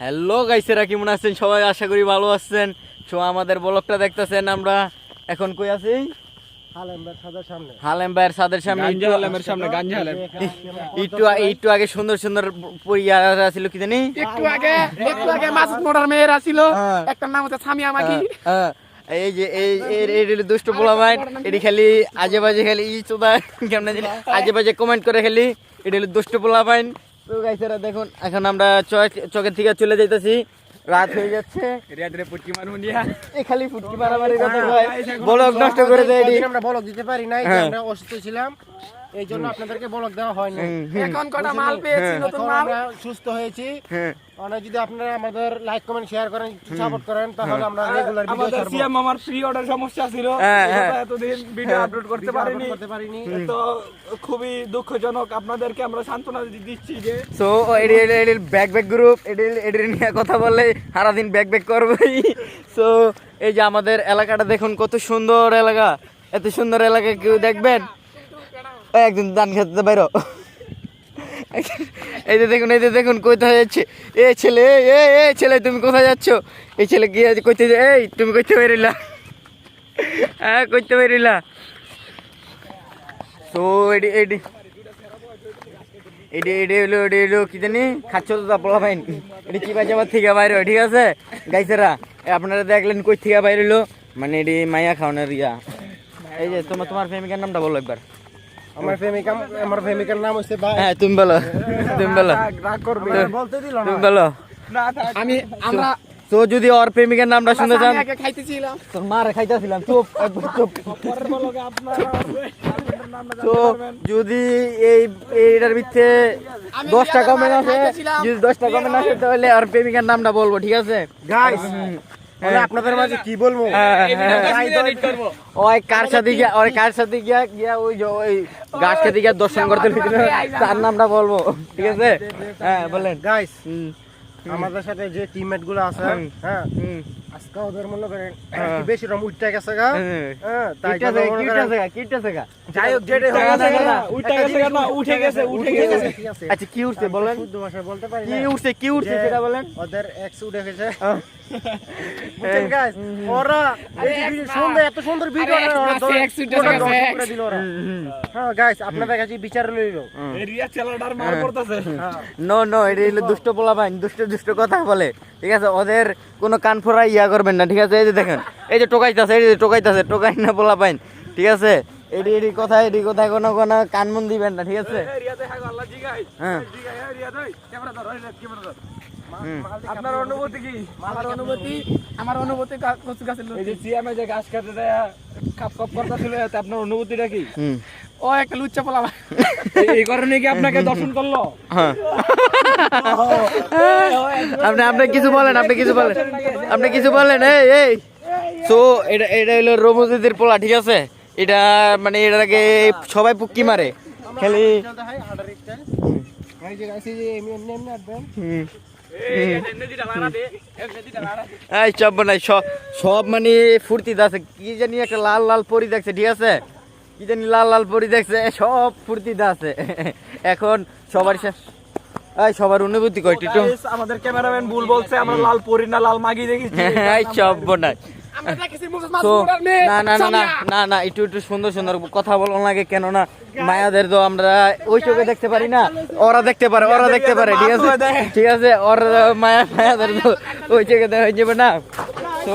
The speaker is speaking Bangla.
হ্যালো গাইসেরা, কেমন আছেন সবাই? আশা করি ভালো আছেন। তো আমাদের ব্লগটা দেখতেছেন, আমরা এখন কই আছি? হালেম ভাইয়ের ছাদের সামনে। একটু আগে সুন্দর সুন্দর পরিয়া ছিল, কি জানি একটু আগে মাসুদ মোড়ার মেয়েরা ছিল, একটা নাম হচ্ছে সামিয়া মাগি। এই যে এই দুষ্ট পোলা ভাই, এটি খালি আজে বাজে খালি কেমন আজে বাজে কমেন্ট করে খালি, এটা হলো দুষ্ট পোলা ভাই। তো গাইছেরা দেখুন, এখন আমরা চকের থেকে চলে যাইতেছি, রাত হয়ে যাচ্ছে। খালি ফুটকি মারামারি কথা কয়, ব্লগ নষ্ট করে দেয়। আমরা ব্লগ দিতে পারি নাই, আমরা অসুস্থ ছিলাম, এই জন্য আপনাদেরকে ব্লগ দেওয়া হয়নি। এখন কটা মাল পেয়েছি, নতুন মাল। আমরা সুস্থ হয়েছি। অনেক যদি আপনারা আমাদের লাইক কমেন্ট শেয়ার করেন, সাপোর্ট করেন, তাহলে আমরা রেগুলার ভিডিও ছাড়ব। আমাদের সিএম আমার প্রি অর্ডার সমস্যা ছিল, এতদিন ভিডিও আপলোড করতে পারিনি। তো খুবই দুঃখজনক, আপনাদেরকে আমরা সান্ত্বনা দিচ্ছি যে সো এডি ব্যাক গ্রুপ এডি নিয়ে কথা বললে সারা দিন ব্যাক করবেই। সো এই যে আমাদের এলাকাটা দেখুন, কত সুন্দর এলাকা। এত সুন্দর এলাকা কেউ দেখবেন? একদিন ধান খেতে বাইরো। এই যে দেখুন কোথায় যাচ্ছে এ ছেলে, এ ছেলে তুমি কোথায় যাচ্ছ? এই ছেলে গিয়ে কইতে, এই তুমি কইতে বেরিলা, হ্যাঁ কইতে বেরিলা। তো এডি হলো কি জানি খাচ্ছ তো পোলা পাইন, এটি কি বাজে আমার থেকে বাইরে। ঠিক আছে গাইছেরা, আপনারা দেখলেন কই থেকে বাইরে হলো, মানে এটি মাইয়া খাওয়ানোর ইয়া। এই যে তোমার প্রেমিকার নামটা বলো একবার। আমার প্রেমিকার নাম হচ্ছে ভাই। হ্যাঁ তুমি বলো। বলতে দিল না, তুমি বলো। আমরা তো যদি ওর প্রেমিকার নামটা শুনতে চান, আগে খাইতেছিলাম, তোর মারে খাইতেছিলাম। চুপ চুপ। তো যদি এইটার ভিতরে 10টা কমেন্ট আছে, যদি 10টা কমেন্ট আসে তাহলে আর প্রেমিকার নামটা বলবো। ঠিক আছে গাইস, আপনাদের মাঝে কি বলবো, ওই কার সাথে গিয়া ওই গাছ খেতে গিয়া দর্শন করতে তার নামটা বলবো। ঠিক আছে, হ্যাঁ বলেন গাইস। আমাদের সাথে যে টিমমেট গুলো আছে, হ্যাঁ আজকে ওদের মনে করেন একটু বেশি রকম উঠতে গেছে গা, হ্যাঁ তাই যাই হোক, যেটা উঠে গেছে। আচ্ছা কি উঠছে বলেন? শুদ্ধ ভাষায় বলতে পারি কি উঠছে সেটা বলেন। ওদের এক্স উঠে গেছে, বুঝছেন গাইস? ওরা এই যে সুন্দর, এত সুন্দর ভিডিও করে দিল ওরা। হ্যাঁ গাইস, আপনাদের কাছে বিচার লইলো। এরিয়া চালাডার মার পড়তাছে। নো এটা হলো দুষ্ট পোলা পাইন, দুষ্ট কথা বলে। ঠিক আছে, ওদের কোনো কান ফোড়া ইয়া করবেন না। ঠিক আছে, এই যে দেখেন, এই যে টোকাইতাছে টোকাই না পোলা পাইন। ঠিক আছে, এডি কথায় কোনো কান মন দিবেন না। ঠিক আছে, হ্যাঁ। আপনার অনুভূতি কি? আমার অনুভূতি কচু গাছের এই যে সিএমএ যে ঘাস কাটতে যায় কাপ করতেছিল, আপনার অনুভূতিটা কি? ও একটা লুচ্চা পোলা, এই কারণে কি আপনাকে দর্শন করলো? হ্যাঁ, আপনি কিছু বলেন। এই সো এটা হলো রমুজিদের পোলা। ঠিক আছে, এটা মানে এটার আগে সবাই পুক্কি মারে খালি। এই সব নাই, সব মানে ফুর্তি আছে। কি জানি একটা লাল পরি দেখছে। ঠিক আছে, কি জানি লাল পরি দেখছে, সব ফুর্তিতে আছে। এখন সবার অনুভূতি কয়টি? আমাদের ক্যামেরাম্যান ভুল বলছে, আমরা লাল পরি না লাল মাগি দেখেছি। এই সব নাই। না একটু সুন্দর কথা বলো লাগে, কেননা মায়াদের তো আমরা ওই চোখে দেখতে পারি না, ওরা দেখতে পারে। ঠিক আছে, ওরা মায়াদের তো ওই চোখে দেখা যাবে না। তো